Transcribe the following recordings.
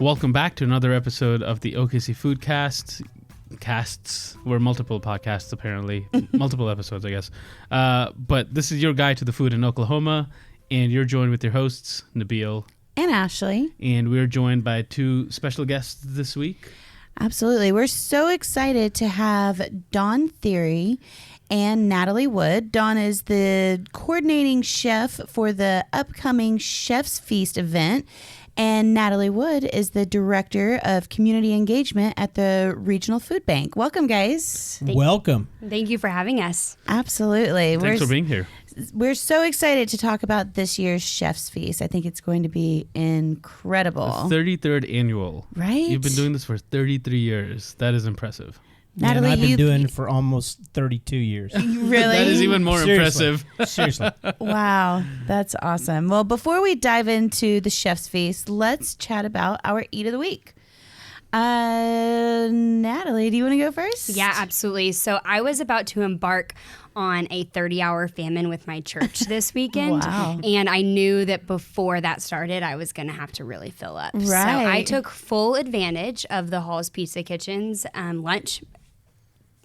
Welcome back to another episode of the OKC Food Casts. We're multiple podcasts, apparently. Multiple episodes, I guess. But this is your guide to the food in Oklahoma, and you're joined with your hosts, Nabil and Ashley. And we're joined by two special guests this week. Absolutely. We're so excited to have Dawn Theory and Natalie Wood. Dawn is the coordinating chef for the upcoming Chef's Feast event, and Natalie Wood is the director of community engagement at the Regional Food Bank. Welcome, guys. Welcome. Thank you for having us. Absolutely. Thanks for being here. We're so excited to talk about this year's Chef's Feast. I think it's going to be incredible. The 33rd annual. Right? You've been doing this for 33 years. That is impressive. Natalie, I've been doing it for almost 32 years. Really? That is even more impressive. Seriously. Wow, that's awesome. Well, before we dive into the Chef's Feast, let's chat about our Eat of the Week. Natalie, do you want to go first? Yeah, absolutely. So I was about to embark on a 30-hour famine with my church this weekend. Wow. And I knew that before that started, I was going to have to really fill up. Right. So I took full advantage of the Hall's Pizza Kitchen's lunch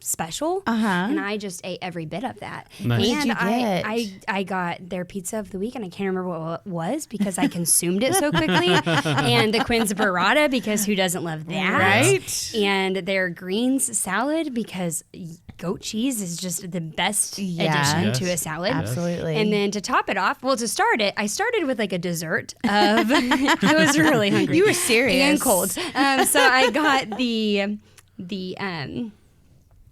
special, and I just ate every bit of that. Nice. And What did you get? I got their pizza of the week, and I can't remember what it was because I consumed it so quickly. And the Quinn's burrata, because who doesn't love that? Right. And their greens salad, because goat cheese is just the best addition Yes. to a salad. Absolutely. And then to top it off, well, to start it, I started with like a dessert of, I was really hungry. You were serious. And cold. So I got the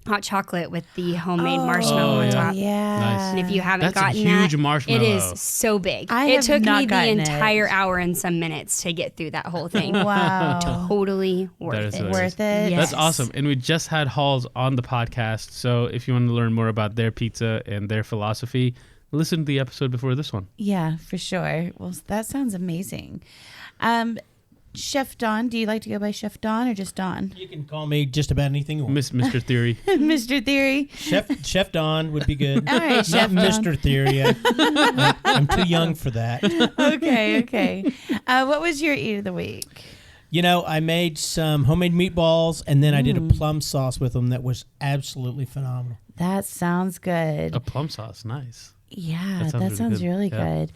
hot chocolate with the homemade marshmallow on top. Yeah. Nice. And if you haven't That's a gotten huge that, marshmallow. it is so big. I It have took not me the gotten entire it. hour and some minutes to get through that whole thing. Wow. Totally worth That is it. hilarious. Worth it. Yes. That's awesome. And we just had Halls on the podcast. So if you want to learn more about their pizza and their philosophy, listen to the episode before this one. Yeah, for sure. Well, that sounds amazing. Chef Dawn, do you like to go by Chef Dawn or just Dawn? You can call me just about anything you want. Mr. Theory. Mr. Theory. Chef Don would be good. All right, Not Chef Don. Mr. Theory. I'm too young for that. Okay. What was your Eat of the Week? You know, I made some homemade meatballs, and then I did a plum sauce with them that was absolutely phenomenal. That sounds good. A plum sauce. Nice. Yeah, That that sounds really Yeah. good.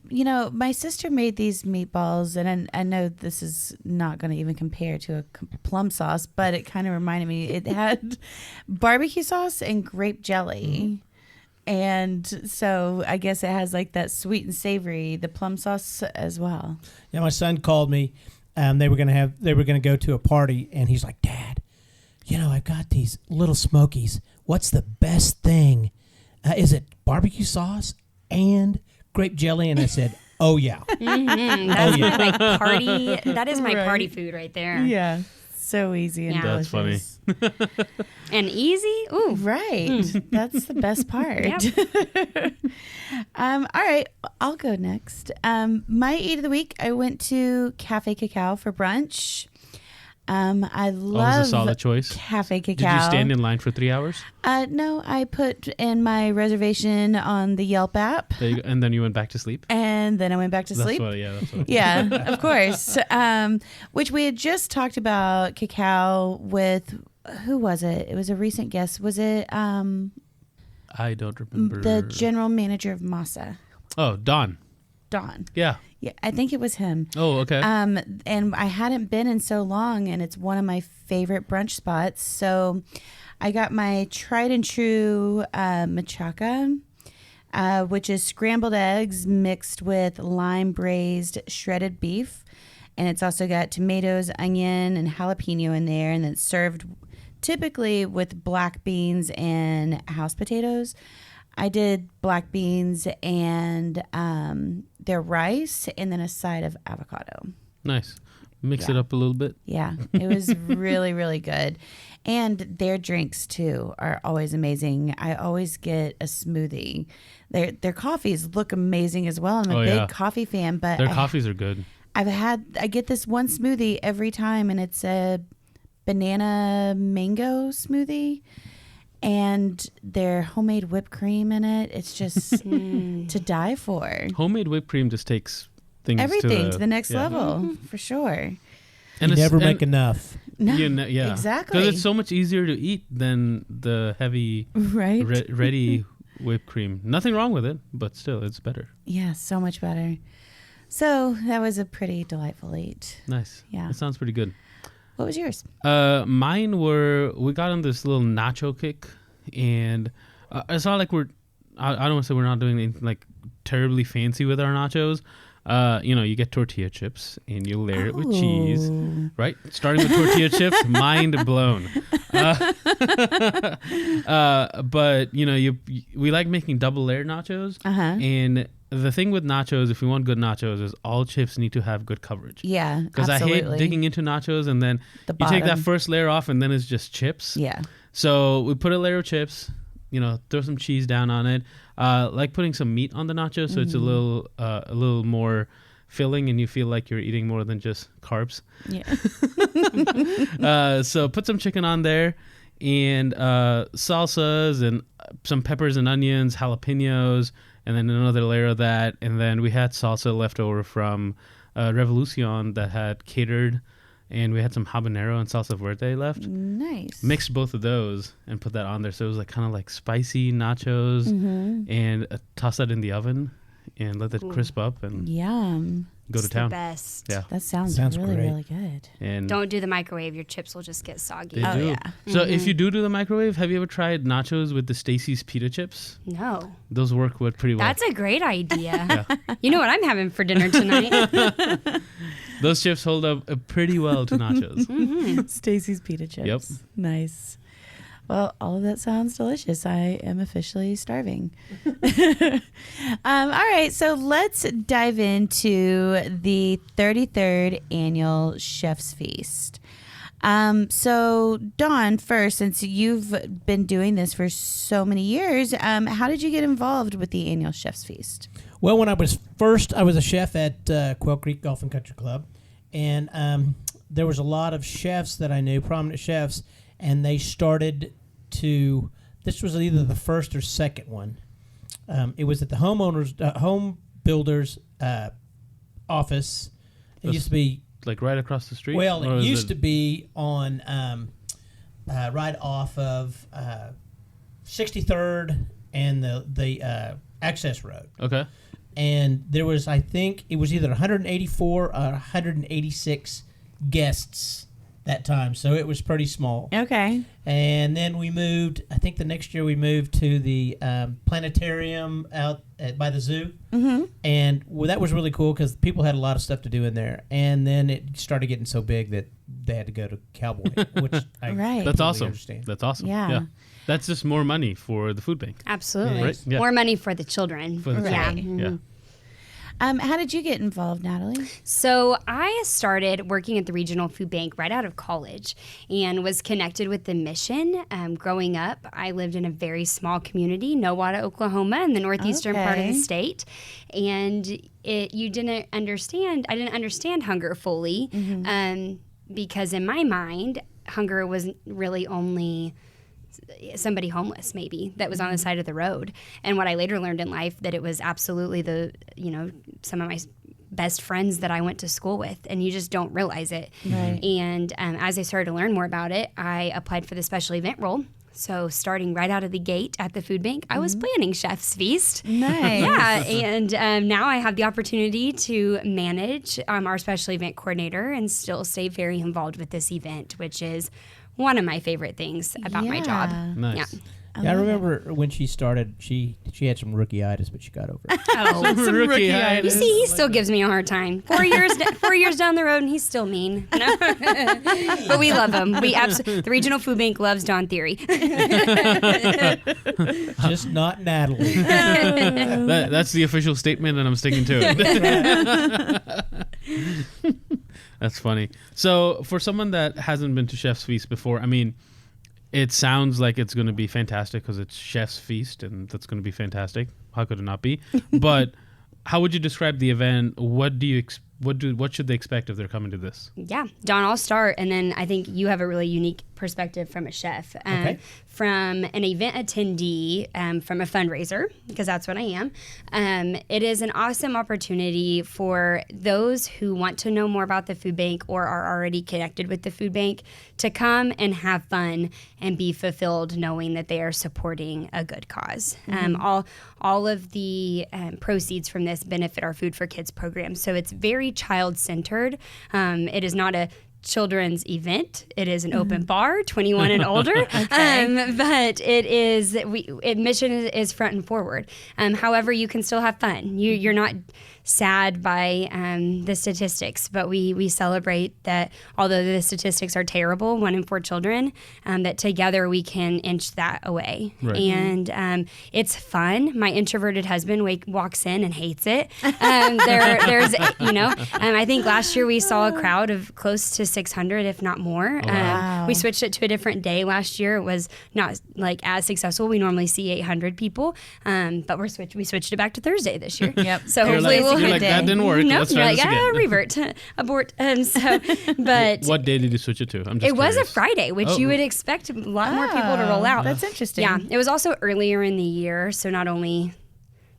You know, my sister made these meatballs, and I know this is not going to even compare to a plum sauce, but it kind of reminded me. It had barbecue sauce and grape jelly. And so I guess it has like that sweet and savory, the plum sauce as well. Yeah, my son called me. They were gonna go to a party, and he's like, "Dad, you know, I've got these little Smokies. What's the best thing? Is it barbecue sauce and grape jelly?" And I said, "Oh yeah." That's my like party. That is my Right. party food right there. Yeah. So easy and Yeah. That's funny. delicious. And easy. Ooh. Right. That's the best part. Yep. All right. I'll go next. My Eat of the Week, I went to Cafe Cacao for brunch. I love Always a solid choice. Cafe Did Cacao. you stand in line for 3 hours? No, I put in my reservation on the Yelp app, There you go. And then you went back to sleep? and then I went back to sleep. That's what Yeah, of course. Which we had just talked about cacao with, who was it? It was a recent guest. Was it I don't remember. the general manager of Masa, Oh, Don. Dawn? Yeah. Yeah, I think it was him. Oh, okay. And I hadn't been in so long, and it's one of my favorite brunch spots. So I got my tried and true machaca, which is scrambled eggs mixed with lime braised shredded beef. And it's also got tomatoes, onion, and jalapeno in there. And it's served typically with black beans and house potatoes. I did black beans and their rice, and then a side of avocado. Nice. Mix Yeah. it up a little bit. Yeah, it was really, really good. And their drinks, too, are always amazing. I always get a smoothie. Their coffees look amazing as well. I'm a big coffee fan, but Their coffees are good. I get this one smoothie every time, and it's a banana mango smoothie. And their homemade whipped cream in it. It's just to die for. Homemade whipped cream just takes things Everything to to the next yeah. level, for sure. And you never make enough. No, yeah, exactly. because it's so much easier to eat than the heavy, right? ready whipped cream. Nothing wrong with it, but still, it's better. Yeah, so much better. So that was a pretty delightful eat. Nice. Yeah. It sounds pretty good. What was yours? Mine we got on this little nacho kick, and it's not like I don't want to say we're not doing anything like terribly fancy with our nachos. You get tortilla chips and you layer it with cheese, right? Starting with tortilla chips, mind blown. But we like making double layer nachos, and the thing with nachos, if we want good nachos, is all chips need to have good coverage. Yeah, because I hate digging into nachos and then you take that first layer off and then it's just chips. Yeah. So we put a layer of chips, throw some cheese down on it, like putting some meat on the nachos, so it's a little more filling and you feel like you're eating more than just carbs. Yeah. So put some chicken on there and salsas and some peppers and onions, jalapenos, and then another layer of that. And then we had salsa left over from Revolucion that had catered, and we had some habanero and salsa verde left. Nice. Mixed both of those and put that on there. So it was like kind of like spicy nachos, and toss that in the oven and let it crisp up and yum. Go to town. The best. Yeah. That sounds really, great. really good. And Don't do the microwave. Your chips will just get soggy. they do. yeah. So if you do the microwave, have you ever tried nachos with the Stacy's pita chips? No. Those work pretty well. That's a great idea. You know what I'm having for dinner tonight? Those chips hold up pretty well to nachos. Stacy's pita chips. Yep. Nice. Well, all of that sounds delicious. I am officially starving. All right, so let's dive into the 33rd Annual Chef's Feast. So, Dawn, first, since you've been doing this for so many years, how did you get involved with the Annual Chef's Feast? Well, when I was a chef at Quail Creek Golf and Country Club, and there was a lot of chefs that I knew, prominent chefs, and they started to. This was either the first or second one. It was at the home builders office. It used to be like right across the street. Well, it used to be on right off of 63rd and the access road. Okay. And there was, I think, it was either 184 or 186 guests that time, so it was pretty small. Okay. And then we moved, I think the next year we moved to the planetarium out by the zoo. Mm-hmm. And that was really cool because people had a lot of stuff to do in there. And then it started getting so big that they had to go to Cowboy, which I That's awesome. understand. That's awesome. Yeah. That's just more money for the food bank. Absolutely. Right? Yeah. More money for the children. For the Right. children. Yeah. How did you get involved, Natalie? So I started working at the regional food bank right out of college and was connected with the mission. Growing up, I lived in a very small community, Nowata, Oklahoma, in the northeastern part of the state. And I didn't understand hunger fully because in my mind, hunger was really only somebody homeless maybe that was on the side of the road. And what I later learned in life, that it was absolutely some of my best friends that I went to school with, and you just don't realize it. Right. And as I started to learn more about it, I applied for the special event role. So starting right out of the gate at the food bank, I was planning Chef's Feast. Nice. Yeah, and now I have the opportunity to manage our special event coordinator and still stay very involved with this event, which is one of my favorite things about my job. Nice. Yeah. I remember when she started, she had some rookie-itis, but she got over it. Oh, Rookie-itis. you see, he still gives me a hard time. 4 years down the road, and he's still mean. No. But we love him. The regional food bank loves Don Theory. Just not Natalie. That's the official statement, and I'm sticking to it. That's funny. So for someone that hasn't been to Chef's Feast before, I mean, it sounds like it's going to be fantastic because it's Chef's Feast, and that's going to be fantastic. How could it not be? But how would you describe the event? What do you what should they expect if they're coming to this? Yeah, Dawn, I'll start, and then I think you have a really unique perspective from a chef. Okay. From an event attendee, from a fundraiser, because that's what I am. It is an awesome opportunity for those who want to know more about the food bank or are already connected with the food bank to come and have fun and be fulfilled knowing that they are supporting a good cause. All of the proceeds from this benefit our Food for Kids program. So it's very child-centered. It is not a children's event. It is an open bar, 21 and older. But it is, admission is front and forward. However, you can still have fun. You're not sad by the statistics, but we celebrate that although the statistics are terrible, 1 in 4 children, that together we can inch that away. Right. And it's fun. My introverted husband walks in and hates it. There's I think last year we saw a crowd of close to 600, if not more. Wow. We switched it to a different day last year. It was not like as successful. We normally see 800 people, but we switched it back to Thursday this year. Yep. So You're hopefully like, that didn't work. No, Let's you're try like, this again. revert, abort. But What day did you switch it to? I'm just it was a curious. Friday, which you would expect a lot more people to roll out. That's interesting. Yeah, it was also earlier in the year, so not only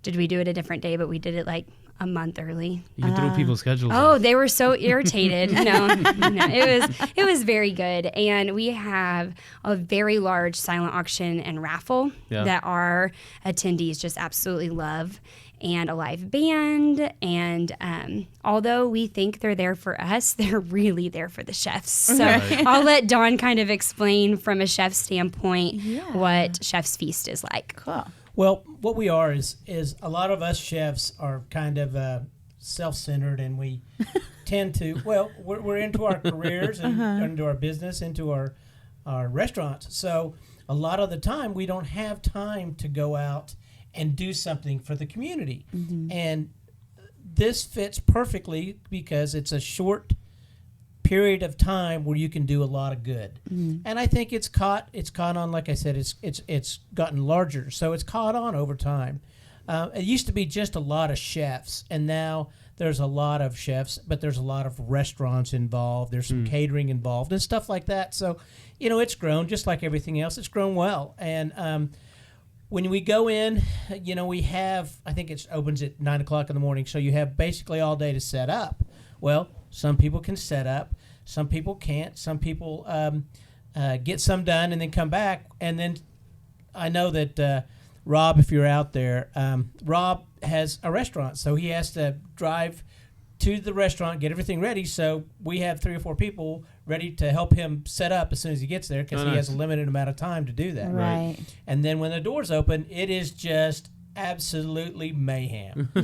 did we do it a different day, but we did it like a month early. You threw people's schedules Oh, off. they were so irritated. No, it was very good, and we have a very large silent auction and raffle that our attendees just absolutely love, and a live band. And although we think they're there for us, they're really there for the chefs. So I'll let Dawn kind of explain from a chef standpoint what Chef's Feast is like. Cool. Well, what we are is a lot of us chefs are kind of self-centered, and we tend to, we're into our careers and into our business, into our restaurants. So a lot of the time we don't have time to go out and do something for the community. And this fits perfectly because it's a short period of time where you can do a lot of good. And I think it's caught on, like I said, it's gotten larger. So it's caught on over time. It used to be just a lot of chefs, and now there's a lot of chefs, but there's a lot of restaurants involved. There's some catering involved and stuff like that. So, it's grown just like everything else. It's grown well. And when we go in, we have, I think it opens at 9 o'clock in the morning. So you have basically all day to set up. Well, some people can set up, some people can't. Some people get some done and then come back. And then I know that Rob, if you're out there, Rob has a restaurant, so he has to drive to the restaurant, get everything ready. So we have 3 or 4 people ready to help him set up as soon as he gets there, because he has a limited amount of time to do that. Right. And then when the doors open, it is just absolutely mayhem. You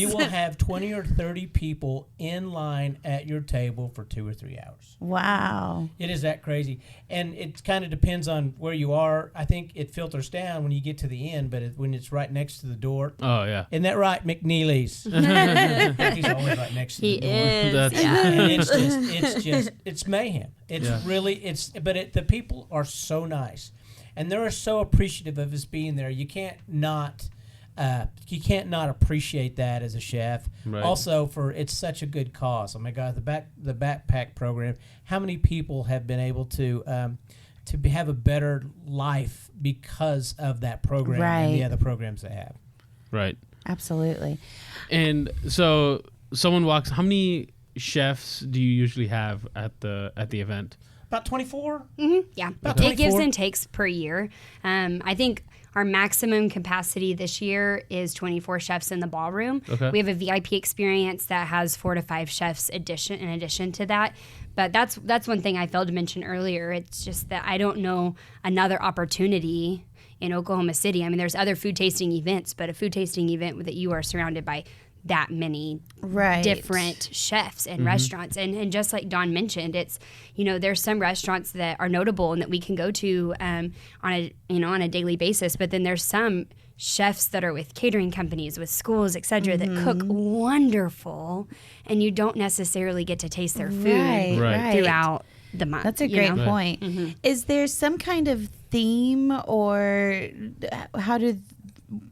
will have 20 or 30 people in line at your table for 2 or 3 hours. Wow. It is that crazy. And it kind of depends on where you are. I think it filters down when you get to the end, but when it's right next to the door. Oh, yeah. Isn't that right, McNeely's? He's always right next to the door. And it's mayhem. The people are so nice. And they're so appreciative of us being there. You can't not appreciate that as a chef. Right. Also, it's such a good cause. Oh my God, the backpack program. How many people have been able to have a better life because of that program and the other programs they have? Right. Absolutely. And so someone walks. How many chefs do you usually have at the event? About 24? Yeah. About It gives 24. and takes per year. I think our maximum capacity this year is 24 chefs in the ballroom. Okay. We have a VIP experience that has 4 to 5 chefs in addition to that. But that's one thing I failed to mention earlier. It's just that I don't know another opportunity in Oklahoma City. I mean, there's other food tasting events, but a food tasting event that you are surrounded by that many different chefs and restaurants. And just like Dawn mentioned, it's, there's some restaurants that are notable and that we can go to on a daily basis. But then there's some chefs that are with catering companies, with schools, et cetera, that cook wonderful, and you don't necessarily get to taste their food throughout the month. That's a great point. Is there some kind of theme, or how do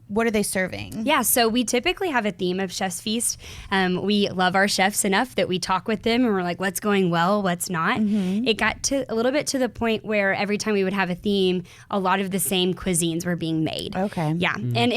what are they serving? Yeah, so we typically have a theme of Chef's Feast. We love our chefs enough that we talk with them and we're like, what's going well, what's not. It got to a little bit to the point where every time we would have a theme, a lot of the same cuisines were being made. Okay. Yeah, and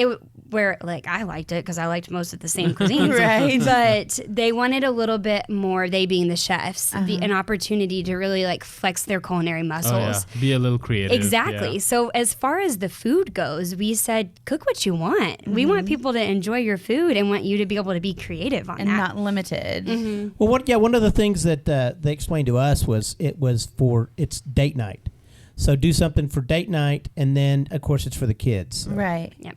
I liked it because I liked most of the same cuisines. Right. But they wanted a little bit more, they being the chefs, an opportunity to really like flex their culinary muscles. Be a little creative. Exactly. Yeah. So as far as the food goes, we said, cook what you want. We want people to enjoy your food and want you to be able to be creative on And that. not limited. Well, one of the things that they explained to us was it's date night. So do something for date night, and then of course it's for the kids. Right. Yep.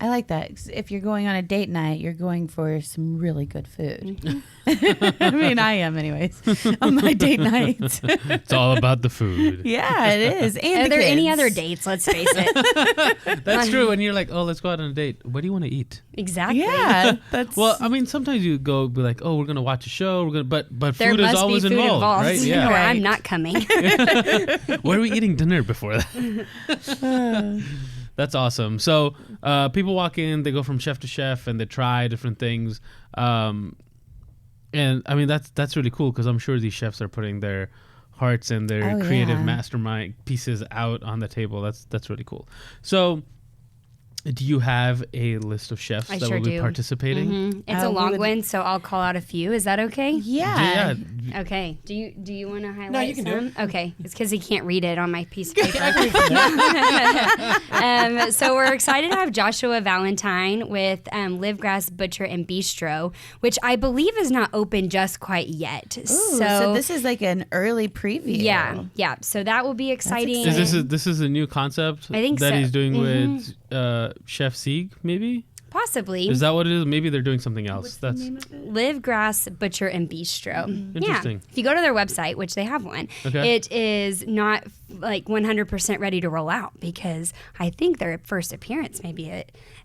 I like that. 'Cause if you're going on a date night, you're going for some really good food. I mean, I am anyways on my date nights. It's all about the food. Yeah, it is. And Are the there any kids. other dates? Let's face it. That's true. And you're like, oh, let's go out on a date. What do you want to eat? Exactly. Yeah, that's Well, I mean, sometimes you go be like, oh, we're gonna watch a show. But There food is must always be food involved, right? or Yeah. Right. I'm not coming. Where are we eating dinner before that? That's awesome. So people walk in, they go from chef to chef, and they try different things. And I mean, that's really cool because I'm sure these chefs are putting their hearts and their Oh, creative yeah. mastermind pieces out on the table. That's really cool. So, do you have a list of chefs I that sure will be do. participating? It's a we long would- one, so I'll call out a few. Is that okay? yeah. Okay. Do you want to highlight No, you can do some? it. Okay. It's because he can't read it on my piece of paper. So we're excited to have Joshua Valentine with Live Grass Butcher and Bistro, which I believe is not open just quite yet. Ooh, so this is like an early preview. yeah. So that will be exciting. This is a new concept I think that so. he's doing with Chef Sieg, maybe? Possibly. Is that what it is? Maybe they're doing something else. That's Live Grass Butcher and Bistro. Interesting. Yeah. If you go to their website, which they have one, Okay. it is not like 100% ready to roll out because I think their first appearance maybe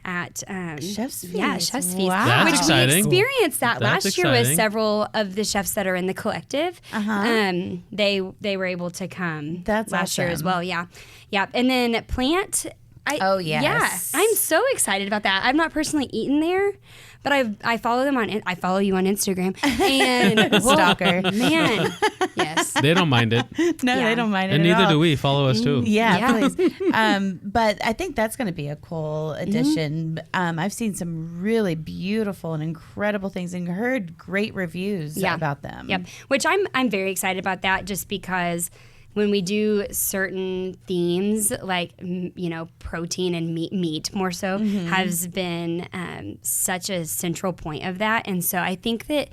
at Chef's Yeah, Feast. Chef's Feast. Wow. That's which exciting. we experienced that That's last year with exciting. several of the chefs that are in the collective. They were able to come That's last year as awesome. well. Yeah. And then Plant. Oh, yes. Yeah, I'm so excited about that. I've not personally eaten there, but I follow them I follow you on Instagram and Stalker. man, yes. they don't mind it, No, Yeah. they don't mind it and at neither all. do we. Follow us too. Yeah, Yeah. please. But I think that's going to be a cool addition. I've seen some really beautiful and incredible things and heard great reviews Yeah. about them. Yep. Which I'm very excited about that just because when we do certain themes like protein and meat more so has been such a central point of that, and so I think that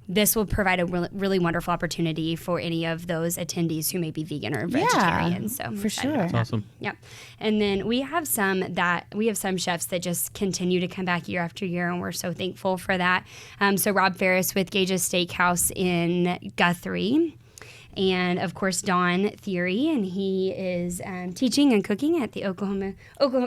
this will provide a really wonderful opportunity for any of those attendees who may be vegan or vegetarian. So I'm for excited sure. about That's that. awesome. Yep. And then we have some chefs that just continue to come back year after year, and we're so thankful for that. So Rob Ferris with Gage's Steakhouse in Guthrie. And of course, Don Theory, and he is teaching and cooking at the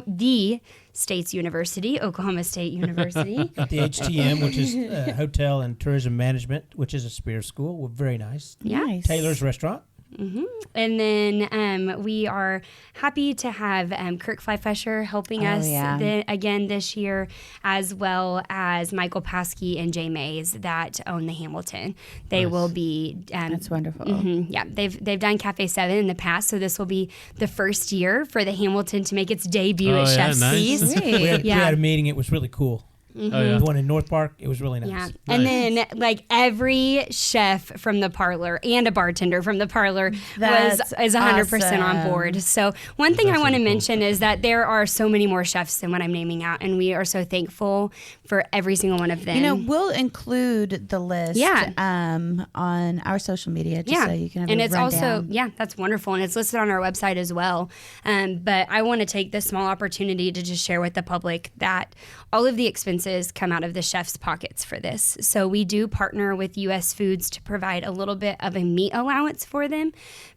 the State's University, Oklahoma State University. At the HTM, which is Hotel and Tourism Management, which is a Spear School. Well, very nice. Yeah. Nice. Taylor's Restaurant. And then we are happy to have Kirk Fleifescher helping us yeah. again this year, as well as Michael Paskey and Jay Mays that own the Hamilton. They Nice. will be. That's wonderful. Yeah, they've done Cafe 7 in the past, so this will be the first year for the Hamilton to make its debut Oh, at yeah, Chef's nice. Feast. Sweet. We Yeah. had a meeting. It was really cool. Oh yeah. The one in North Park. It was really nice. Yeah. And then like every chef from the parlor and a bartender from the parlor That's is 100% on awesome. board. So one thing I That's want to really cool. mention is that there are so many more chefs than what I'm naming out, and we are so thankful for every single one of them. We'll include the list Yeah. on our social media just so you can have and a it's rundown. also that's wonderful, and it's listed on our website as well. But I want to take this small opportunity to just share with the public that all of the expenses expenses come out of the chef's pockets for this. So we do partner with U.S. Foods to provide a little bit of a meat allowance for them,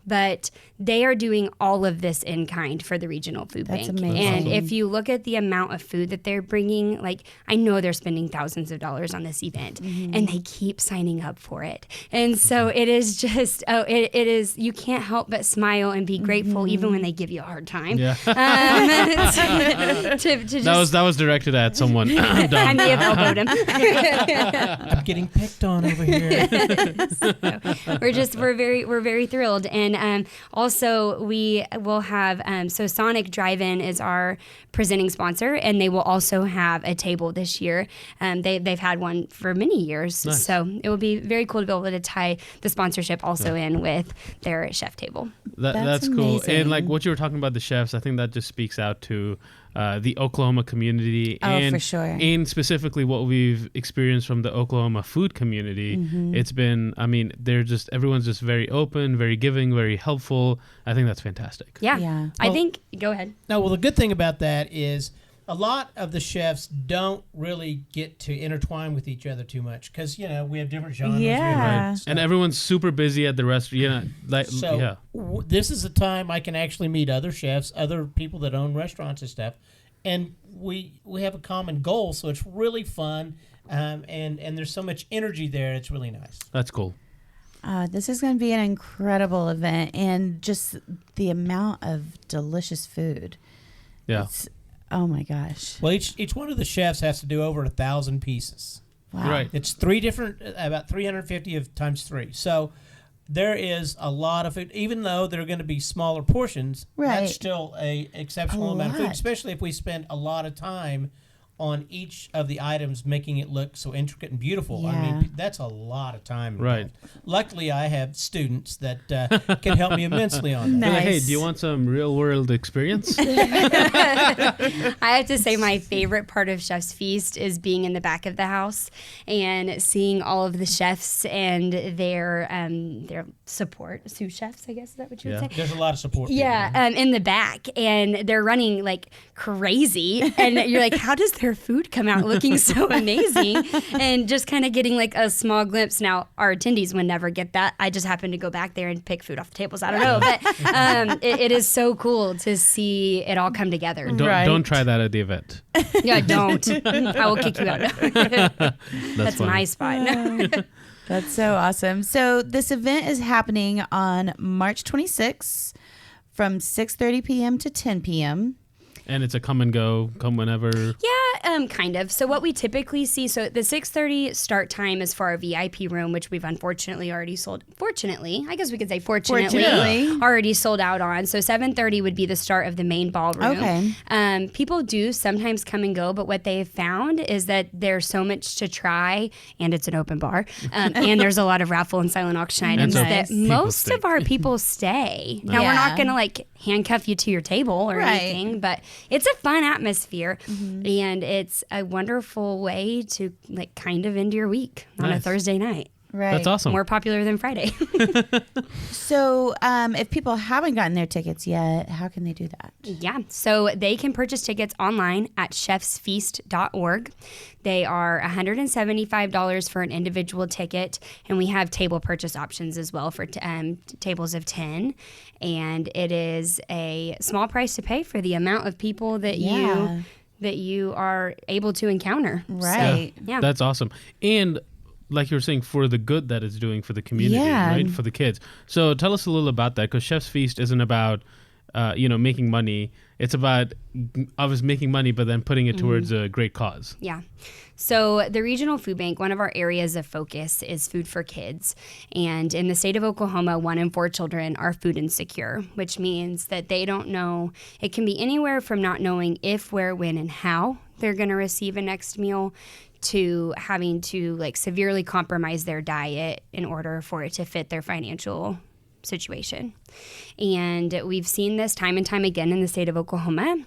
but they are doing all of this in kind for the regional food That's bank. amazing. And if you look at the amount of food that they're bringing, like I know they're spending thousands of dollars on this event, and they keep signing up for it. And so it is just, it is, you can't help but smile and be grateful even when they give you a hard time. Yeah. To just, That was directed at someone. I'm done. I may have elbowed him. I'm getting picked on over here. We're very thrilled. And also we will have, so Sonic Drive-In is our presenting sponsor, and they will also have a table this year. They've had one for many years. Nice. So it will be very cool to be able to tie the sponsorship also in with their chef table. That's cool. amazing. And like what you were talking about the chefs, I think that just speaks out to the Oklahoma community, Oh, and for sure. and specifically what we've experienced from the Oklahoma food community. It's been, I mean, everyone's just very open, very giving, very helpful. I think that's fantastic. Yeah. I think, go ahead. No, well, the good thing about that is a lot of the chefs don't really get to intertwine with each other too much because, you know, we have different genres. Yeah. And everyone's super busy at the restaurant. You know, like So this is a time I can actually meet other chefs, other people that own restaurants and stuff, and we have a common goal. So it's really fun, and there's so much energy there. It's really nice. That's cool. This is going to be an incredible event, and just the amount of delicious food. Yeah. Oh my gosh. Well, each one of the chefs has to do over 1,000 pieces. Wow. Right. It's three different, about 350 of times three. So there is a lot of food, even though they're going to be smaller portions. Right. That's still a exceptional A amount of food, lot. especially if we spend a lot of time on each of the items, making it look so intricate and beautiful. I Yeah. mean, that's a lot of time. Right. involved. Luckily, I have students that can help me immensely on that. Be like, hey, Nice. do you want some real world experience? I have to say my favorite part of Chef's Feast is being in the back of the house and seeing all of the chefs and their support, sous chefs, I guess is that what you would Yeah. say? There's a lot of support. Yeah, in the back, and they're running like crazy, and you're like, how does their food come out looking so amazing? And just kind of getting like a small glimpse. Now, our attendees would never get that. I just happened to go back there and pick food off the tables. I don't know, but it is so cool to see it all come together. Don't try that at the event. Yeah, don't. I will kick you out. That's funny. my spot. That's so awesome. So this event is happening on March 26th from 6:30 p.m. to 10 p.m. And it's a come and go, come whenever. Yeah, kind of. So what we typically see, so the 6:30 start time is for our VIP room, which we've unfortunately already sold. Fortunately, I guess we could say fortunately. Already sold out on. So 7:30 would be the start of the main ballroom. Okay. People do sometimes come and go, but what they've found is that there's so much to try, and it's an open bar, and there's a lot of raffle and silent auction items so that people most stay. of our people stay. Now, we're Yeah. not going to like handcuff you to your table or Right. anything, but it's a fun atmosphere, and it's a wonderful way to like kind of end your week on a Nice. Thursday night. Right. That's awesome. More popular than Friday. So if people haven't gotten their tickets yet, how can they do that? Yeah, so they can purchase tickets online at chefsfeast.org. They are $175 for an individual ticket, and we have table purchase options as well for tables of 10. And it is a small price to pay for the amount of people that Yeah. you are able to encounter. Right. So, yeah. That's awesome. And like you were saying, for the good that it's doing for the community, Yeah. right? For the kids. So tell us a little about that, because Chef's Feast isn't about, making money. It's about obviously making money, but then putting it towards a great cause. Yeah. So the Regional Food Bank, one of our areas of focus is food for kids. And in the state of Oklahoma, 1 in 4 children are food insecure, which means that they don't know. It can be anywhere from not knowing if, where, when, and how they're going to receive a next meal to having to like severely compromise their diet in order for it to fit their financial situation. And we've seen this time and time again in the state of Oklahoma.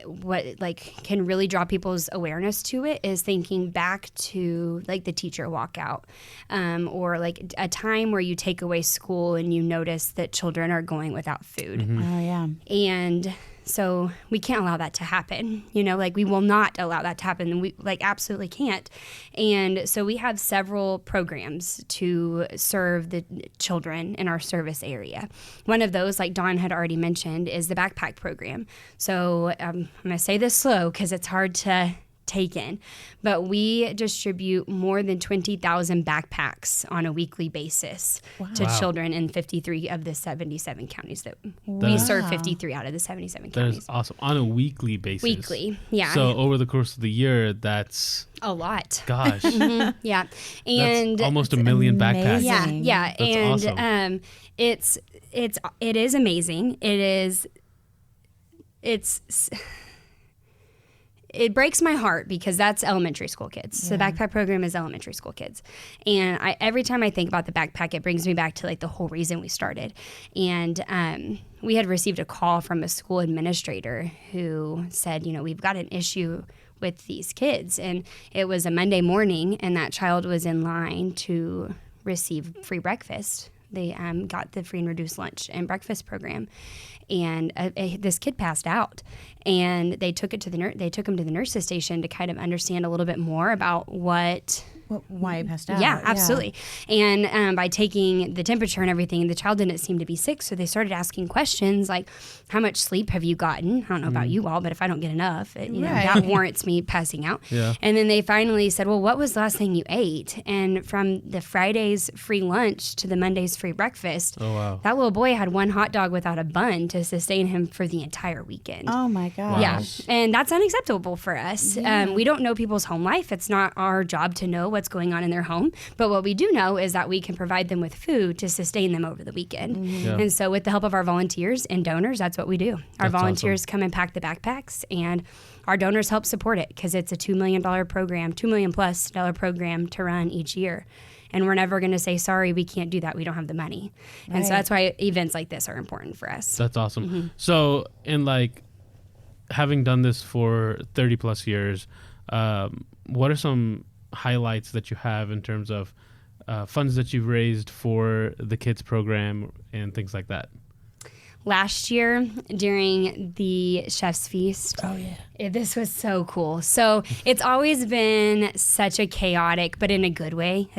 What like can really draw people's awareness to it is thinking back to like the teacher walkout, or like a time where you take away school and you notice that children are going without food. Oh yeah. And So we can't allow that to happen. You know, like we will not allow that to happen. And we absolutely can't. And so we have several programs to serve the children in our service area. One of those, like Dawn had already mentioned, is the backpack program. So I'm going to say this slow because it's hard to taken, but we distribute more than 20,000 backpacks on a weekly basis to children in 53 of the 77 counties that we serve. 53 out of the 77 counties. That is awesome. On a weekly basis. Weekly, yeah. So over the course of the year, that's a lot. Gosh. Yeah, and that's almost a million backpacks. Yeah. That's and awesome. It is amazing. It breaks my heart because that's elementary school kids. So the backpack program is elementary school kids. And every time I think about the backpack, it brings me back to like the whole reason we started. And we had received a call from a school administrator who said, you know, we've got an issue with these kids. And it was a Monday morning and that child was in line to receive free breakfast. They got the free and reduced lunch and breakfast program, and this kid passed out. And they took him to the nurse's station to kind of understand a little bit more about why he passed out. Yeah, absolutely. Yeah. And by taking the temperature and everything, the child didn't seem to be sick. So they started asking questions like, how much sleep have you gotten? I don't know about you all, but if I don't get enough, that warrants me passing out. Yeah. And then they finally said, well, what was the last thing you ate? And from the Friday's free lunch to the Monday's free breakfast, that little boy had one hot dog without a bun to sustain him for the entire weekend. Oh, my gosh. Yeah. And that's unacceptable for us. Yeah. We don't know people's home life. It's not our job to know what's going on in their home. But what we do know is that we can provide them with food to sustain them over the weekend. Mm-hmm. Yeah. And so with the help of our volunteers and donors, that's what we do. Our volunteers come and pack the backpacks, and our donors help support it because it's a $2 million program, $2 million plus program to run each year. And we're never going to say, sorry, we can't do that. We don't have the money. Right. And so that's why events like this are important for us. That's awesome. Mm-hmm. So in having done this for 30 plus years, what are some highlights that you have in terms of funds that you've raised for the kids program and things like that? Last year during the Chef's Feast, this was so cool. So it's always been such a chaotic, but in a good way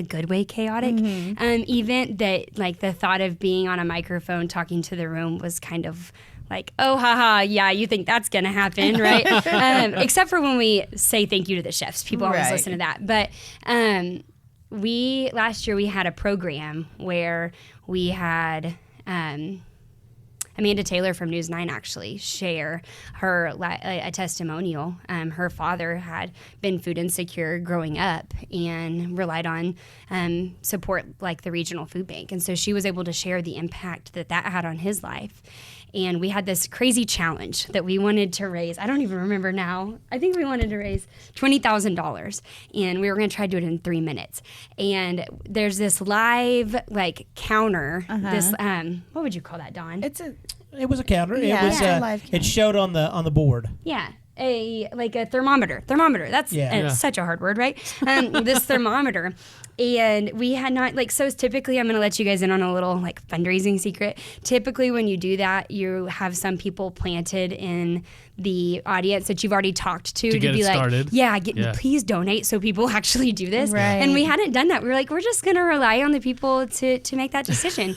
chaotic event that like the thought of being on a microphone talking to the room was kind of like, oh, haha, yeah, you think that's going to happen, right? Except for when we say thank you to the chefs. People always listen to that. But last year we had a program where we had Amanda Taylor from News 9 actually share a testimonial. Her father had been food insecure growing up and relied on support like the regional food bank. And so she was able to share the impact that had on his life. And we had this crazy challenge that we wanted to raise. I don't even remember now. I think we wanted to raise $20,000, and we were going to try to do it in 3 minutes. And there's this live counter. This what would you call that, Dawn? It was a counter. Yeah, it was a live counter. It showed on the board. Yeah. A thermometer. That's such a hard word, right? This thermometer. And we had not, so typically, I'm going to let you guys in on a little, fundraising secret. Typically, when you do that, you have some people planted in the audience that you've already talked to get be it started. Please donate so people actually do this. Right. And we hadn't done that. We were like, we're just going to rely on the people to make that decision.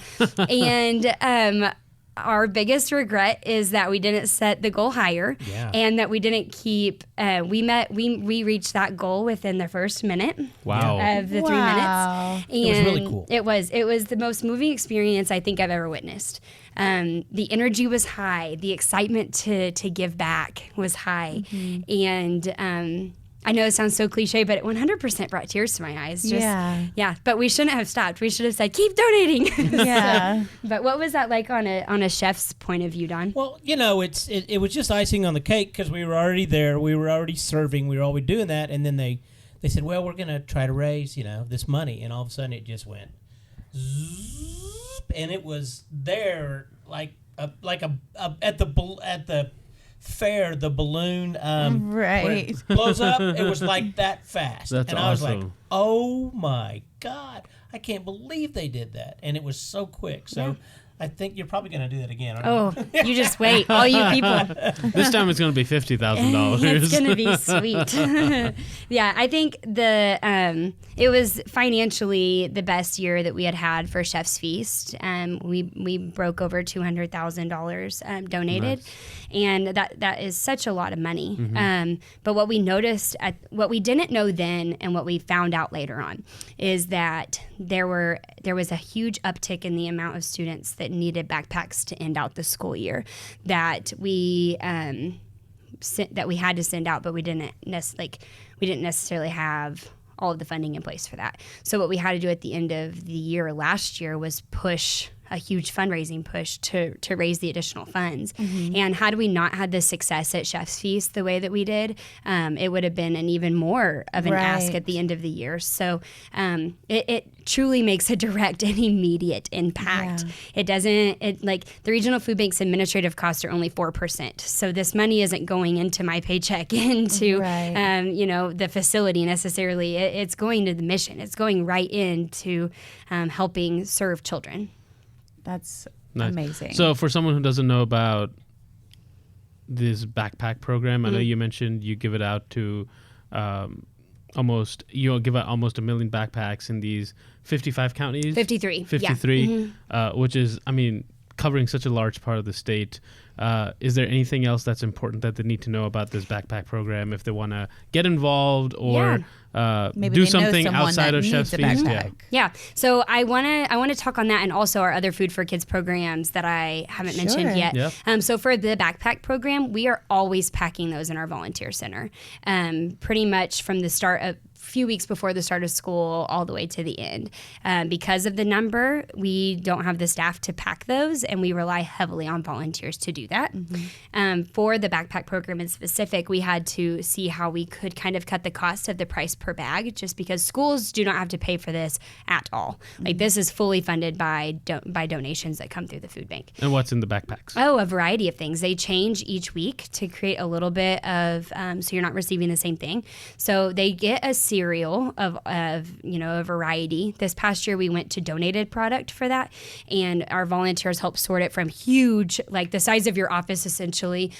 And our biggest regret is that we didn't set the goal higher and that we didn't keep, we reached that goal within the first minute of the 3 minutes. And it was really cool. It was the most moving experience I think I've ever witnessed. The energy was high. The excitement to give back was high. Mm-hmm. And, I know it sounds so cliche, but it 100% brought tears to my eyes. But we shouldn't have stopped. We should have said, keep donating. But what was that like on a chef's point of view, Don? Well, it was just icing on the cake because we were already there. We were already serving. We were already doing that. And then they said, well, we're going to try to raise, this money. And all of a sudden it just went zoop, and it was there at the fair, the balloon where it blows up, it was like that fast. That's and I was awesome. like, oh my God, I can't believe they did that. And it was so quick. So I think you're probably going to do that again. Oh, you just wait, all you people. This time it's going to be $50,000. It's going to be sweet. Yeah, I think it was financially the best year that we had for Chef's Feast. We broke over $200,000 donated, Nice. and that is such a lot of money. Mm-hmm. But what we noticed, what we didn't know then, and what we found out later on, is that there was a huge uptick in the amount of students that needed backpacks to end out the school year, that we had to send out, but we didn't necessarily have all of the funding in place for that. So what we had to do at the end of the year last year was push a huge fundraising push to raise the additional funds. And had we not had the success at Chef's Feast the way that we did, it would have been an even more of an ask at the end of the year. So it truly makes a direct and immediate impact. It doesn't, like the regional food bank's administrative costs are only 4%. So this money isn't going into my paycheck into, the facility necessarily. It's going to the mission. It's going right into helping serve children. That's Nice. amazing. So for someone who doesn't know about this backpack program, I know you mentioned you give it out to you'll give out almost 1 million backpacks in these 55 counties. 53. 53, which is, covering such a large part of the state. Is there anything else that's important that they need to know about this backpack program if they want to get involved or Maybe do they know something someone outside that of Chef's needs a Feast? backpack. Yeah. So I want to talk on that, and also our other Food for Kids programs that I haven't mentioned yet. Yep. So for the backpack program, we are always packing those in our volunteer center, pretty much from the start of few weeks before the start of school all the way to the end. Because of the number, we don't have the staff to pack those, and we rely heavily on volunteers to do that. For the backpack program in specific, we had to see how we could kind of cut the cost of the price per bag, just because schools do not have to pay for this at all. Like this is fully funded by donations that come through the food bank. And what's in the backpacks? Oh, a variety of things. They change each week to create a little bit of, so you're not receiving the same thing. So they get a cereal of a variety. This past year we went to donated product for that, and our volunteers helped sort it from huge, like the size of your office essentially,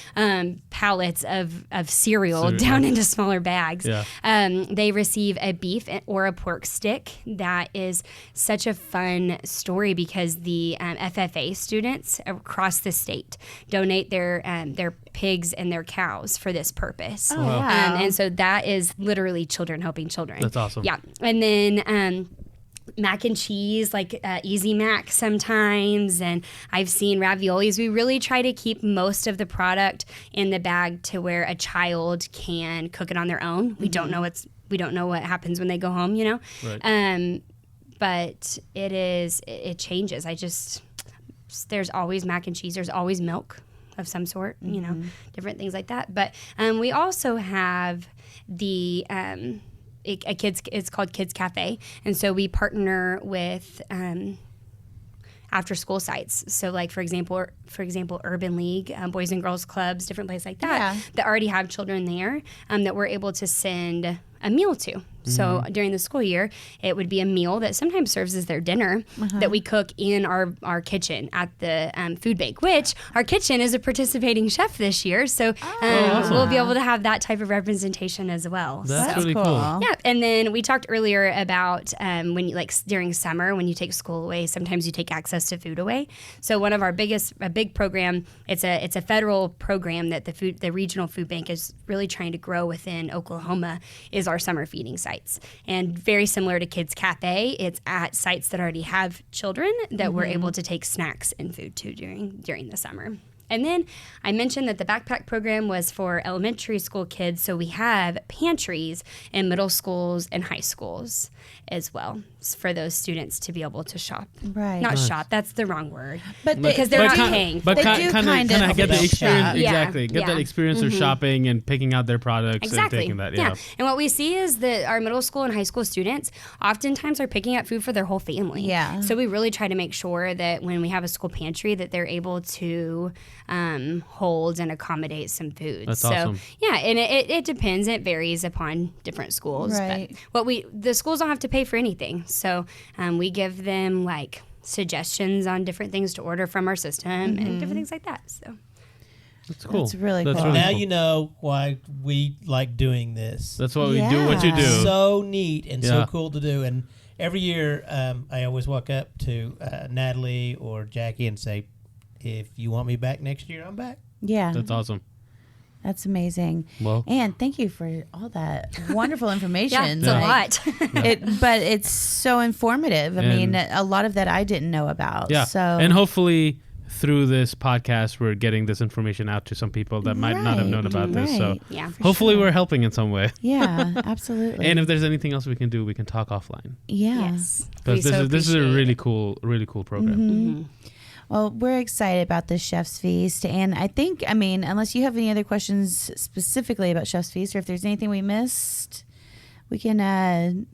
pallets of cereal down into smaller bags. They receive a beef or a pork stick. That is such a fun story because the FFA students across the state donate their pigs and their cows for this purpose. Oh, wow. And so that is literally children helping children. That's awesome. Yeah. And then mac and cheese, like Easy Mac sometimes, and I've seen raviolis. We really try to keep most of the product in the bag to where a child can cook it on their own. We don't know what happens when they go home, Right. But it changes. There's always mac and cheese. There's always milk of some sort, different things like that. But we also have the it's called Kids Cafe, and so we partner with after school sites. So like for example, Urban League, Boys and Girls Clubs, different places like that that already have children there that we're able to send a meal to. So during the school year, it would be a meal that sometimes serves as their dinner that we cook in our kitchen at the food bank, which our kitchen is a participating chef this year. So awesome. we'll be able to have that type of representation as well. That's So- really cool. yeah, and then we talked earlier about when you during summer when you take school away, sometimes you take access to food away. So one of our big program, it's a federal program that the regional food bank is really trying to grow within Oklahoma, is our summer feeding sites. And very similar to Kids Cafe, it's at sites that already have children that we're able to take snacks and food to during the summer. And then I mentioned that the backpack program was for elementary school kids, so we have pantries in middle schools and high schools as well for those students to be able to shop. Right. Not shop, that's the wrong word. But because they're not paying. But They kind do of kind of get the help experience. shop. Yeah, Exactly. Get that yeah. experience of shopping and picking out their products Exactly. and taking that. Yeah. And what we see is that our middle school and high school students oftentimes are picking up food for their whole family. Yeah. So we really try to make sure that when we have a school pantry that they're able to hold and accommodate some food. That's so, awesome. Yeah, and it depends. It varies upon different schools. Right. But the schools don't have to pay for anything. So we give them like suggestions on different things to order from our system and different things like that. So That's cool. That's really cool. Really Now cool. you know why we like doing this. That's why we do what you do. So neat and so Yeah. cool to do. And every year, I always walk up to Natalie or Jackie and say, "If you want me back next year, I'm back." Yeah. That's awesome. That's amazing. Well, And thank you for all that wonderful information. yeah, it's Like, a lot. But it's so informative. I mean, a lot of that I didn't know about. yeah. So And hopefully through this podcast, we're getting this information out to some people that might not have known about this. So Right. Yeah. For hopefully sure. we're helping in some way. Yeah, absolutely. And if there's anything else we can do, we can talk offline. yeah. Yes. Because this is a really cool program. Mm-hmm. Well, we're excited about this Chef's Feast. And I think, I mean, unless you have any other questions specifically about Chef's Feast, or if there's anything we missed, we can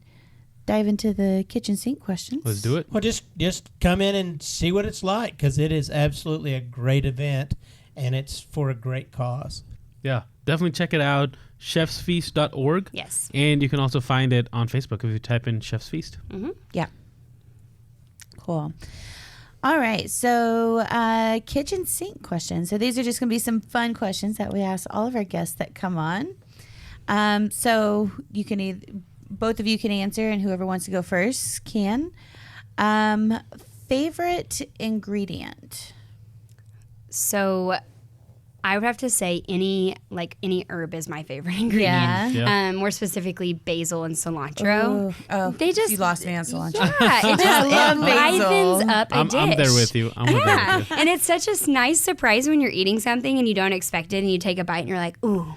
dive into the kitchen sink questions. Let's do it. Well, just come in and see what it's like, because it is absolutely a great event, and it's for a great cause. Yeah, definitely check it out. chefsfeast.org. Yes. And you can also find it on Facebook if you type in Chef's Feast. Yeah. Cool. All right. So, kitchen sink questions. So, these are just going to be some fun questions that we ask all of our guests that come on. So, you can both of you can answer, and whoever wants to go first can. Favorite ingredient? So I would have to say any herb is my favorite ingredient. Yeah. Yeah. More specifically, basil and cilantro. Oh, They just you lost me on cilantro. Yeah, it just love it basil. livens up a dish. I'm there with you. I'm there Yeah, with you. and it's such a nice surprise when you're eating something and you don't expect it, and you take a bite and you're like, ooh.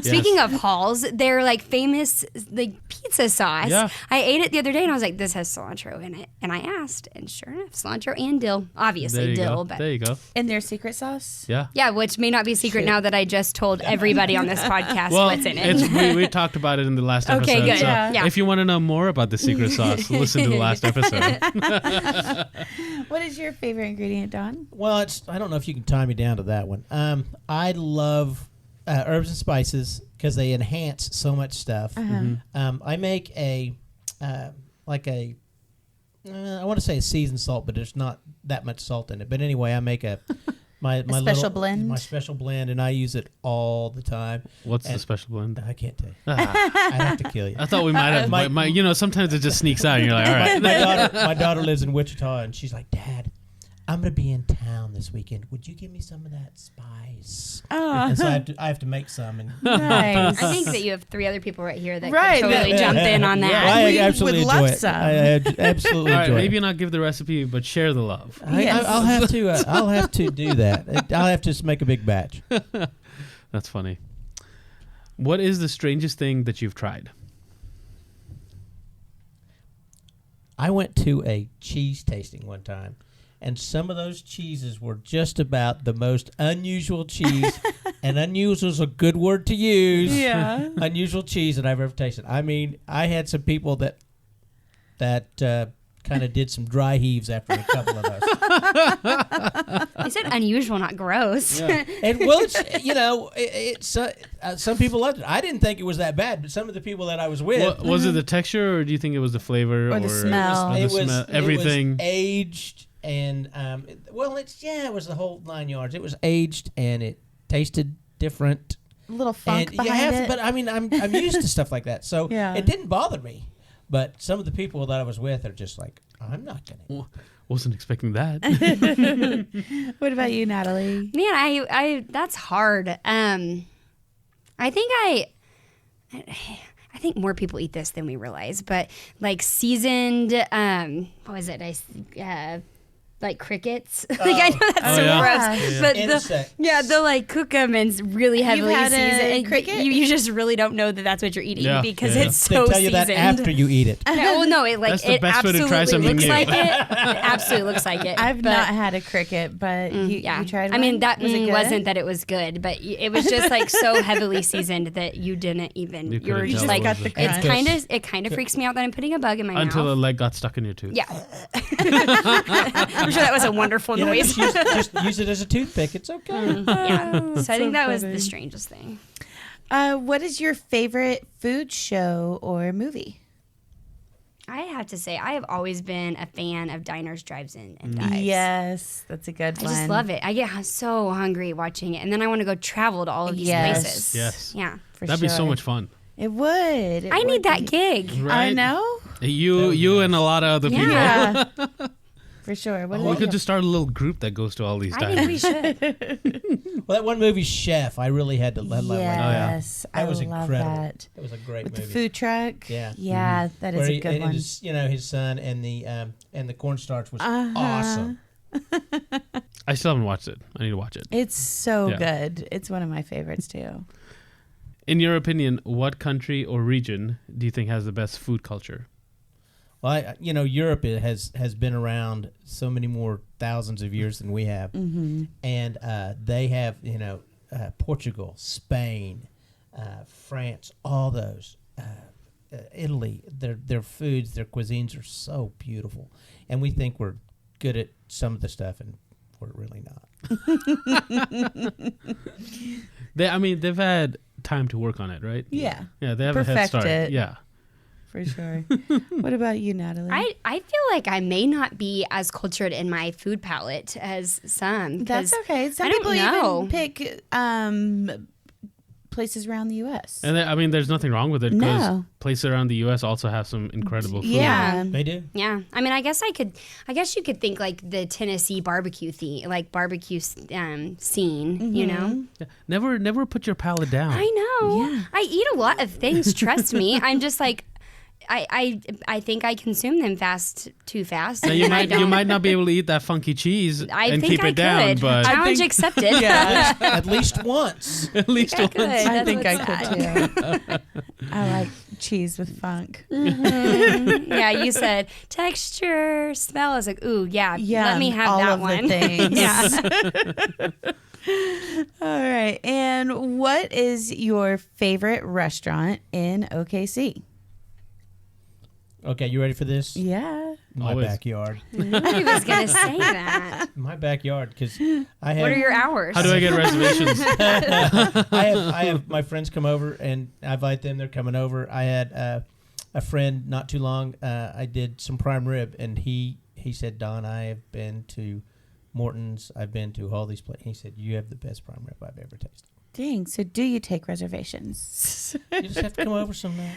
Speaking of Halls, they're like famous like pizza sauce. Yeah. I ate it the other day and I was like, this has cilantro in it, and I asked, and sure enough, cilantro and dill. There Obviously you dill, go. but There you go. And their secret sauce? Yeah. yeah, which may not be a secret now that I just told everybody on this podcast Well, what's in it. we talked about it in the last episode. Okay, good. So Yeah. if you want to know more about the secret sauce, listen to the last episode. What is your favorite ingredient, Don? Well, I don't know if you can tie me down to that one. I love herbs and spices because they enhance so much stuff. I make I want to say a seasoned salt, but there's not that much salt in it. But anyway, I make my special blend? my special blend, and I use it all the time. What's the And- special blend? I can't tell you. Ah, I'd have to kill you. I thought we might have. Sometimes it just sneaks out, and you're like, all right. My daughter lives in Wichita, and she's like, "Dad, I'm going to be in town this weekend. Would you give me some of that spice?" Oh, And so I have to make some. And nice. I think that you have 3 other people right here that Right, could totally that- jump in on that. Well, I We absolutely would love enjoy it. some. I absolutely All right, enjoy maybe it. not give the recipe, but share the love. Yes. I'll have to. I'll have to do that. I'll have to just make a big batch. That's funny. What is the strangest thing that you've tried? I went to a cheese tasting one time, and some of those cheeses were just about the most unusual cheese, and unusual is a good word to use. Yeah. Unusual cheese that I've ever tasted. I mean, I had some people that kind of did some dry heaves after a couple of those. You said unusual, not gross. And well, it's some people loved it. I didn't think it was that bad, but some of the people that I was with, Was it the texture, or do you think it was the flavor, Or the smell? or the smell? Everything. It was aged, and it was the whole 9 yards. It was aged, and it tasted different. A little funk And behind it. but I mean, I'm used to stuff like that, so Yeah. it didn't bother me. But some of the people that I was with are just like, I'm not gonna. Wasn't expecting that. What about you, Natalie? Man, I that's hard. I think more people eat this than we realize, but like seasoned, what was it? Like crickets. Like I know that's Oh, so yeah. gross, Yeah. but Insects. they'll like cook them and really heavily had a season. And cricket? You just really don't know that that's what you're eating Yeah. because Yeah. it's They so tell you seasoned. that after you eat it. No, well, no, it like That's the it best way to try absolutely something looks new. like it. It absolutely looks like it. I've but- not had a cricket, but you tried I mean, one? that Was it good? wasn't that it was good, but it was just like so heavily seasoned that you didn't even. You You were couldn't just tell like, it was got the a- crunch. it kind of freaks me out that I'm putting a bug in my Until a mouth. leg got stuck in your tooth. Yeah, I'm sure that was a wonderful You know, noise. just use it as a toothpick. It's okay. Yeah, so I think that was funny. the strangest thing. What is your favorite food show or movie? I have to say, I have always been a fan of diners, drives-in, and dives. Yes, that's a good I one. just love it. I get so hungry watching it, and then I want to go travel to all of these Yes. places. Yes. Yeah. For That'd be so sure. much fun. It would. I need that gig. Right? I know. You and a lot of other people. Yeah. For sure. What We about could you? just start a little group that goes to all these I diners. think we should. Well, that one movie, Chef, I really had to let my Yes, That I was love incredible. that. That was a great With movie. the food truck. Yeah. Yeah, that is Where a good and one. his, his son and the cornstarch was Uh-huh. awesome. I still haven't watched it. I need to watch it. It's so Yeah. good. It's one of my favorites too. In your opinion, what country or region do you think has the best food culture? Well, Europe has been around so many more thousands of years than we have, Mm-hmm. and they have Portugal, Spain, France, all those, Italy. Their foods, their cuisines are so beautiful, and we think we're good at some of the stuff, and we're really not. They've had time to work on it, right? Yeah, Yeah, they have a head Perfect start. it. Yeah. for sure. What about you, Natalie? I feel like I may not be as cultured in my food palette as some. 'cause That's okay. Some I don't people know. even pick places around the U.S. And there's nothing wrong with it because No. places around the U.S. also have some incredible food. Yeah. They do. Yeah, I mean, I guess you could think like the Tennessee barbecue scene. You know, Yeah. Never put your palate down. I know. Yeah. I eat a lot of things. Trust me. I'm just like, I think I consume them too fast. Now, you and I might don't- not be able to eat that funky cheese I and think keep I it down, could. but Challenge accepted. Yeah. At least once. at least I could. once. I That's think I what's could too. I like cheese with funk. Yeah, you said texture, smell. I was like, ooh, yeah. Yeah, Let me have all that of one. the things. Yeah. All right. And what is your favorite restaurant in OKC? Okay, you ready for this? Yeah. My Always. backyard. I knew he was gonna say that. My backyard, because I have. What are your hours? How do I get reservations? I have my friends come over, and I invite them. They're coming over. I had a friend not too long. I did some prime rib, and he said, Don, I have been to Morton's. I've been to all these places. He said, you have the best prime rib I've ever tasted. Dang. So do you take reservations? You just have to come over sometime.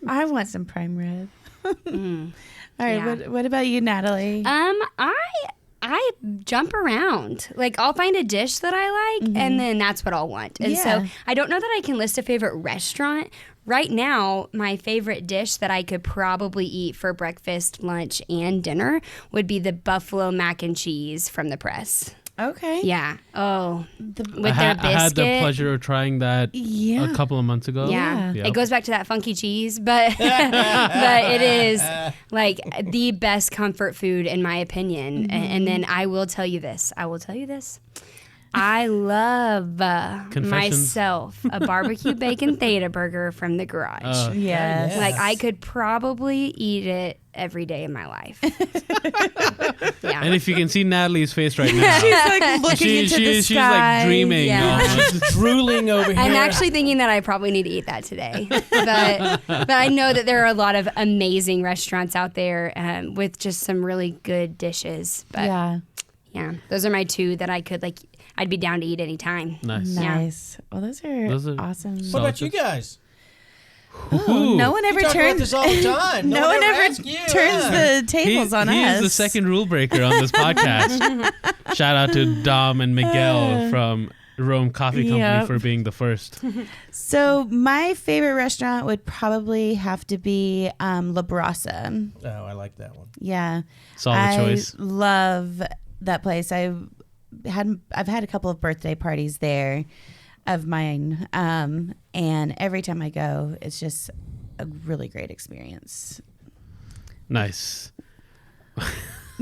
I want some prime rib. Mm. All right. Yeah. What about you, Natalie? I jump around. Like I'll find a dish that I like, and then that's what I'll want. And Yeah. so I don't know that I can list a favorite restaurant. Right now, my favorite dish that I could probably eat for breakfast, lunch, and dinner would be the buffalo mac and cheese from the press. Okay. Yeah. Oh, The- with their biscuit. I had the pleasure of trying that Yeah. a couple of months ago. Yeah. Yep. It goes back to that funky cheese, but but it is like the best comfort food in my opinion. And then I will tell you this. I love Confessions? myself a barbecue bacon theta burger from the garage. Yes. Yeah. Like I could probably eat it every day of my life. Yeah. And if you can see Natalie's face right now, She's like looking into the she's sky. like dreaming. Yeah. almost. Drooling over here. I'm actually thinking that I probably need to eat that today. But I know that there are a lot of amazing restaurants out there with just some really good dishes. But yeah, those are my two that I could I'd be down to eat anytime. Nice. Nice. Well, those are awesome. What about you guys? Oh, no one ever We talk about turns. this all the time. No one ever asks you. turns the tables on he us. is the second rule breaker on this podcast. Shout out to Dom and Miguel from Rome Coffee Company Yep. for being the first. So my favorite restaurant would probably have to be La Brasa. Oh, I like that one. Yeah, Solid choice. love that place. I've had a couple of birthday parties there of mine, and every time I go, it's just a really great experience. Nice.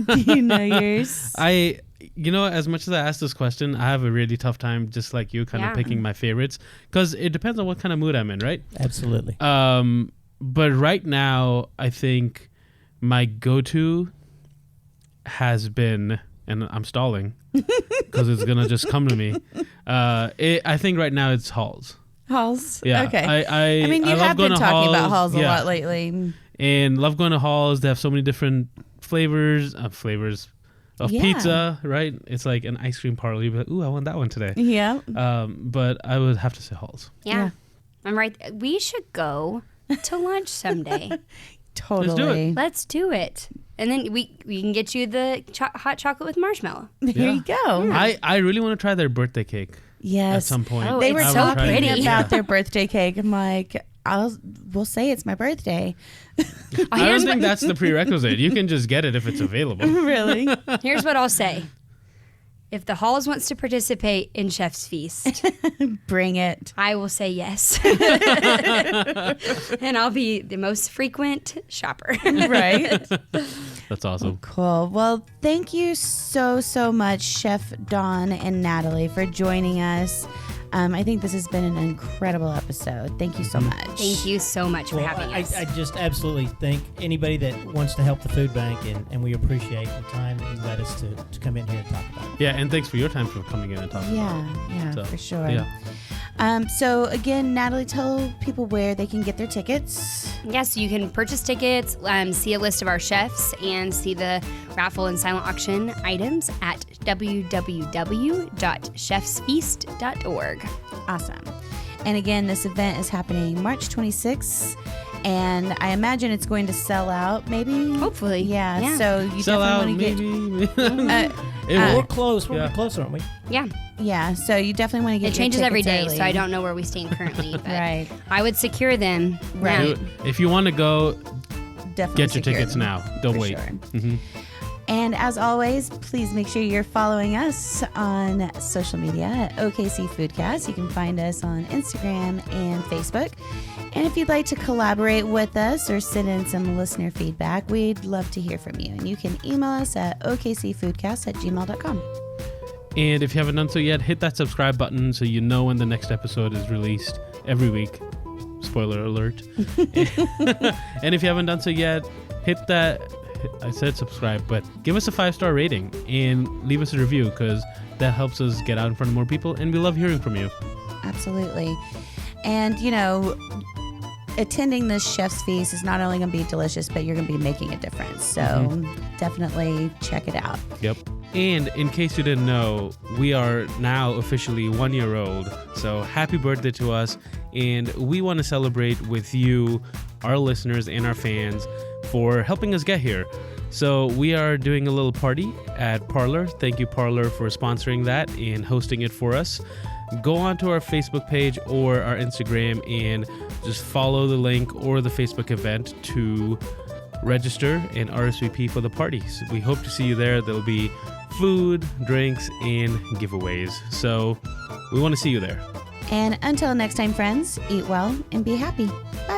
Do you know yours? As much as I asked this question, I have a really tough time, just like you, kind of Yeah. picking my favorites, because it depends on what kind of mood I'm in, right? Absolutely. But right now, I think my go-to has been, and I'm stalling because it's gonna just come to me. I think right now it's Halls. Halls. Yeah. Okay. I mean, you love have going been to talking about Halls, Halls a yeah. lot lately. And love going to Halls. They have so many different flavors of Yeah. pizza, right? It's like an ice cream parlor. You'd be like, ooh, I want that one today. Yeah. But I would have to say Halls. Yeah. I'm right. We should go to lunch someday. Totally. Let's do it. And then we can get you the hot chocolate with marshmallow. There Yeah. you go. I really want to try their birthday cake Yes. at some point. Oh, They it's were I will so try talking it. pretty. about their birthday cake. I'm like, we'll say it's my birthday. I don't think that's the prerequisite. You can just get it if it's available. Really? Here's what I'll say. If the Halls wants to participate in Chef's Feast, Bring it. I will say yes. And I'll be the most frequent shopper. Right? That's awesome. Cool. Well, thank you so much, Chef Dawn and Natalie, for joining us. I think this has been an incredible episode. Thank you so much. Thank you so much for having us. I just absolutely thank anybody that wants to help the food bank, and we appreciate the time that you let us to come in here and talk about it. Yeah, and thanks for your time for coming in and talking about it. Yeah, So, for sure. Yeah. So again, Natalie, tell people where they can get their tickets. Yes, you can purchase tickets, see a list of our chefs, and see the raffle and silent auction items at www.chefsfeast.org. Awesome. And again, this event is happening March 26th, and I imagine it's going to sell out, maybe? Hopefully. Yeah. So you Sell out, definitely want to maybe. get. We're will. close. We're Yeah. close, aren't we? Yeah, Yeah. So you definitely want to get. it your changes every tickets day, early. so I don't know where we stand currently. But Right. I would secure them. Right. now. If you want to go, Definitely get your secure tickets them, now. Don't for wait. sure. Mhm. And as always, please make sure you're following us on social media at OKC Foodcast. You can find us on Instagram and Facebook. And if you'd like to collaborate with us or send in some listener feedback, we'd love to hear from you. And you can email us at okcfoodcast@gmail.com. And if you haven't done so yet, hit that subscribe button so you know when the next episode is released every week. Spoiler alert. And if you haven't done so yet, hit that. I said subscribe, but give us a 5-star rating and leave us a review, because that helps us get out in front of more people, and we love hearing from you. Absolutely. And, attending this Chef's Feast is not only going to be delicious, but you're going to be making a difference. So definitely check it out. Yep. And in case you didn't know, we are now officially 1 year old. So happy birthday to us. And we want to celebrate with you, our listeners and our fans, for helping us get here. So we are doing a little party at Parlor. Thank you, Parlor, for sponsoring that and hosting it for us. Go onto our Facebook page or our Instagram and just follow the link or the Facebook event to register and RSVP for the parties. We hope to see you there. There'll be food, drinks, and giveaways. So we want to see you there. And until next time, friends, eat well and be happy. Bye.